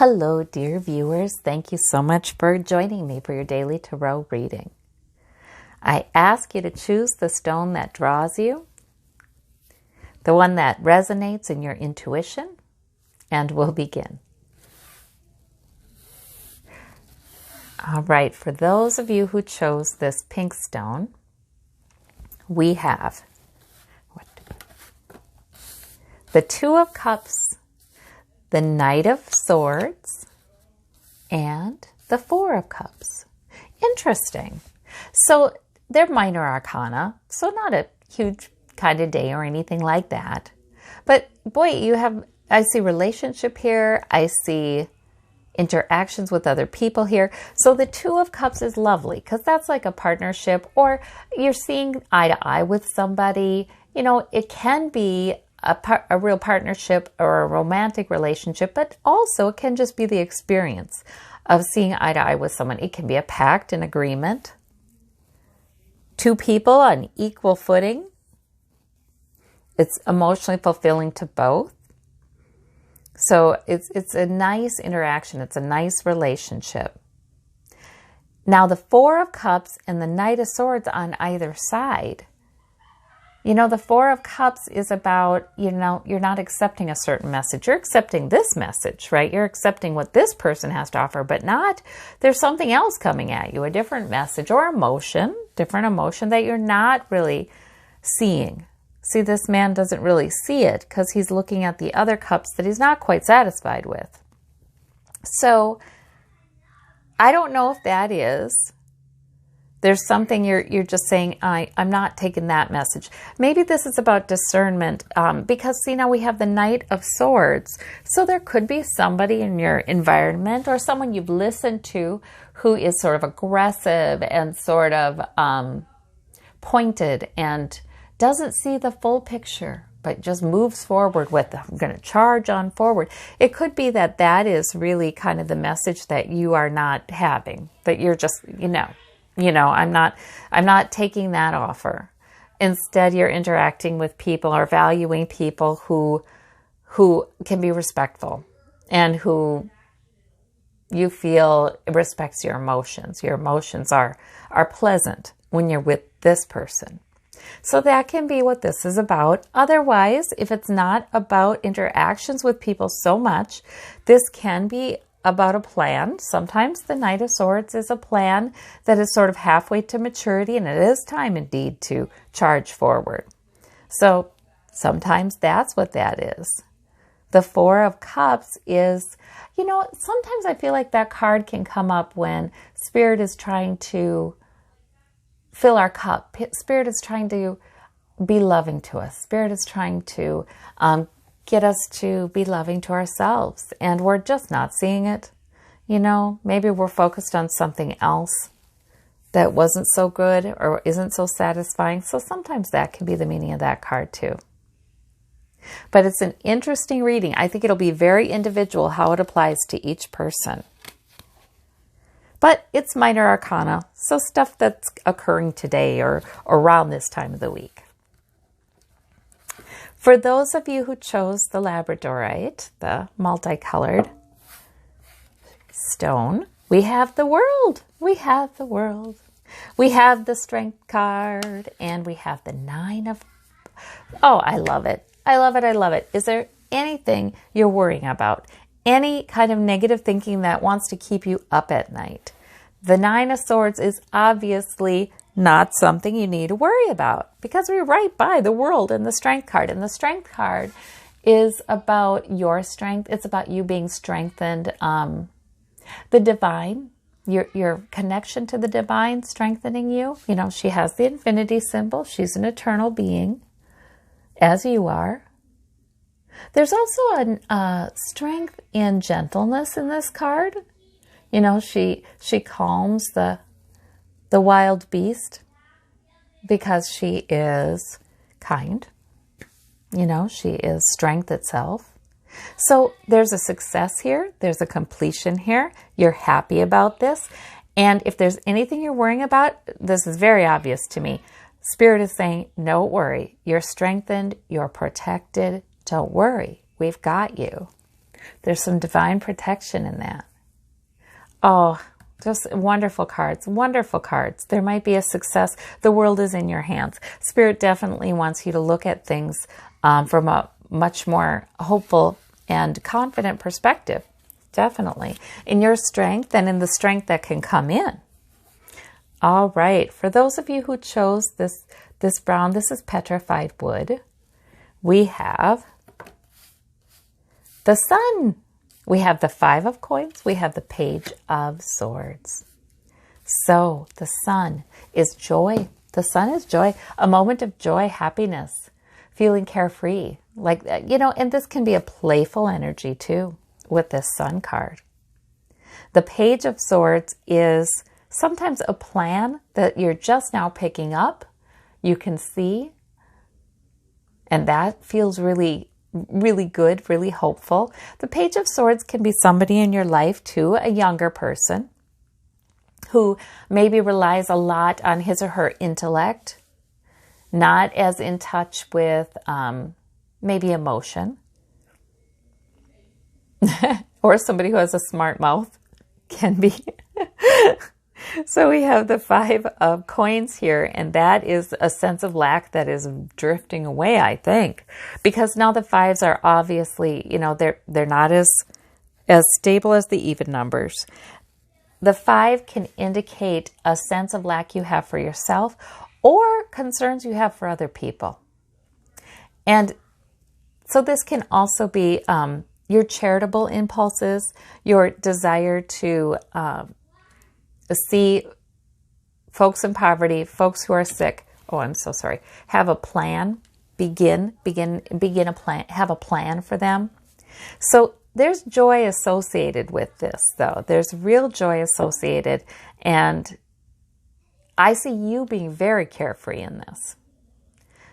Hello, dear viewers. Thank you so much for joining me for your daily tarot reading. I ask you to choose the stone that draws you, the one that resonates in your intuition, and we'll begin. All right, for those of you who chose this pink stone, we have the Two of Cups, the Knight of Swords, and the Four of Cups. Interesting. So they're minor arcana, so not a huge kind of day or anything like that. But boy, I see relationship here. I see interactions with other people here. So the Two of Cups is lovely because that's like a partnership, or you're seeing eye to eye with somebody. You know, it can be a real partnership or a romantic relationship, but also it can just be the experience of seeing eye to eye with someone. It can be a pact, an agreement, two people on equal footing. It's emotionally fulfilling to both. So it's a nice interaction. It's a nice relationship. Now the Four of Cups and the Knight of Swords on either side. You know, the Four of Cups is about, you're not accepting a certain message. You're accepting this message, right? You're accepting what this person has to offer, but there's something else coming at you, a different message or different emotion that you're not really seeing. See, this man doesn't really see it because he's looking at the other cups that he's not quite satisfied with. So I don't know if that is. There's something you're just saying, I'm not taking that message. Maybe this is about discernment because, see, now we have the Knight of Swords. So there could be somebody in your environment or someone you've listened to who is sort of aggressive and sort of pointed and doesn't see the full picture, but just moves forward with, I'm going to charge on forward. It could be that is really kind of the message that you are not having, that you're just, I'm not taking that offer. Instead, you're interacting with people or valuing people who can be respectful and who you feel respects your emotions. Your emotions are pleasant when you're with this person. So that can be what this is about. Otherwise, if it's not about interactions with people so much, this can be about a plan. Sometimes the Knight of Swords is a plan that is sort of halfway to maturity, and it is time indeed to charge forward. So sometimes that's what that is. The Four of Cups is, sometimes I feel like that card can come up when Spirit is trying to fill our cup. Spirit is trying to be loving to us. Spirit is trying to get us to be loving to ourselves, and we're just not seeing it. Maybe we're focused on something else that wasn't so good or isn't so satisfying. So sometimes that can be the meaning of that card too. But it's an interesting reading. I think it'll be very individual how it applies to each person. But it's minor arcana, so stuff that's occurring today or around this time of the week. For those of you who chose the labradorite, the multicolored stone, we have the World. We have the World. We have the Strength card, and we have the Nine of... Oh, I love it. I love it. I love it. Is there anything you're worrying about? Any kind of negative thinking that wants to keep you up at night? The Nine of Swords is obviously not something you need to worry about because we're right by the World and the Strength card. And the Strength card is about your strength. It's about you being strengthened. The divine, your connection to the divine strengthening you. She has the infinity symbol. She's an eternal being, as you are. There's also a strength and gentleness in this card. She calms the wild beast because she is kind. She is strength itself. So there's a success here. There's a completion here. You're happy about this. And if there's anything you're worrying about, this is very obvious to me. Spirit is saying, don't worry. You're strengthened. You're protected. Don't worry. We've got you. There's some divine protection in that. Oh, just wonderful cards, wonderful cards. There might be a success. The world is in your hands. Spirit definitely wants you to look at things from a much more hopeful and confident perspective. Definitely. In your strength and in the strength that can come in. All right. For those of you who chose this brown, this is petrified wood. We have the Sun. We have the Five of Coins. We have the Page of Swords. So the Sun is joy. The Sun is joy, a moment of joy, happiness, feeling carefree. Like, and this can be a playful energy too with this Sun card. The Page of Swords is sometimes a plan that you're just now picking up. You can see, and that feels really good, really hopeful. The Page of Swords can be somebody in your life too, a younger person who maybe relies a lot on his or her intellect, not as in touch with maybe emotion, or somebody who has a smart mouth can be. So we have the Five of Coins here, and that is a sense of lack that is drifting away, I think, because now the fives are obviously, they're not as stable as the even numbers. The 5 can indicate a sense of lack you have for yourself or concerns you have for other people. And so this can also be your charitable impulses, your desire to see folks in poverty, folks who are sick. Oh, I'm so sorry. Have a plan. Begin a plan. Have a plan for them. So there's joy associated with this, though. There's real joy associated, and I see you being very carefree in this.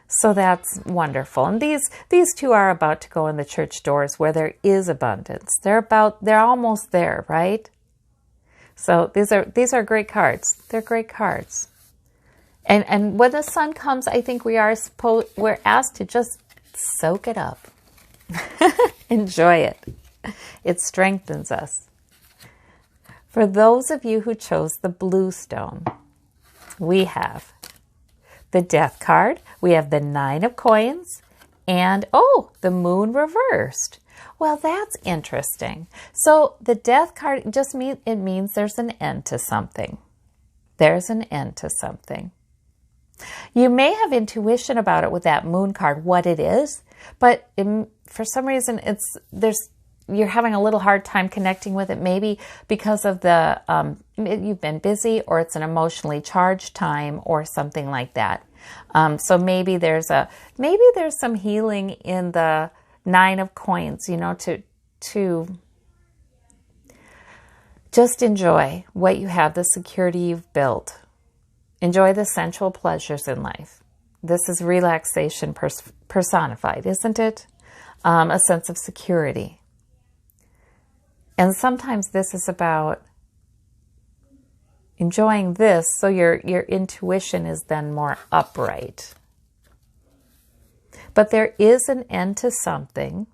So that's wonderful. And these two are about to go in the church doors where there is abundance. They're almost there, right? So these are great cards. They're great cards. And when the Sun comes, I think we're asked to just soak it up. Enjoy it. It strengthens us. For those of you who chose the blue stone, we have the Death card. We have the 9 of Coins and, the Moon reversed. Well, that's interesting. So the Death card means there's an end to something. There's an end to something. You may have intuition about it with that Moon card, what it is, but for some reason you're having a little hard time connecting with it, maybe because of you've been busy, or it's an emotionally charged time or something like that. So maybe there's some healing in the 9 of Coins, to just enjoy what you have, the security you've built. Enjoy the sensual pleasures in life. This is relaxation personified, isn't it? A sense of security. And sometimes this is about enjoying this so your intuition is then more upright. But there is an end to something.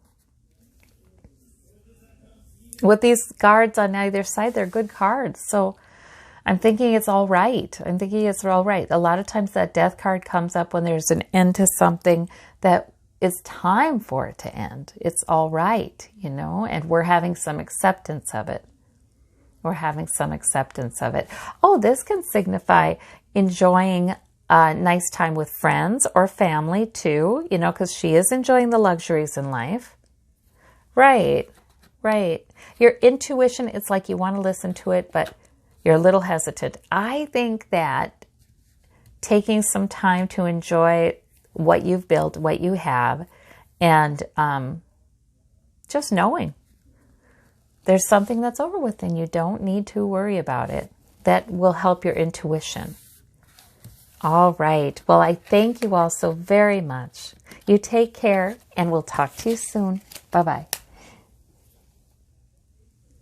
With these cards on either side, they're good cards. So I'm thinking it's all right. A lot of times that Death card comes up when there's an end to something that it's time for it to end. It's all right, and we're having some acceptance of it. Oh, this can signify enjoying a nice time with friends or family too, because she is enjoying the luxuries in life. Right. Your intuition, it's like you want to listen to it, but you're a little hesitant. I think that taking some time to enjoy what you've built, what you have, and just knowing there's something that's over with and you don't need to worry about it. That will help your intuition. All right. Well, I thank you all so very much. You take care, and we'll talk to you soon. Bye-bye.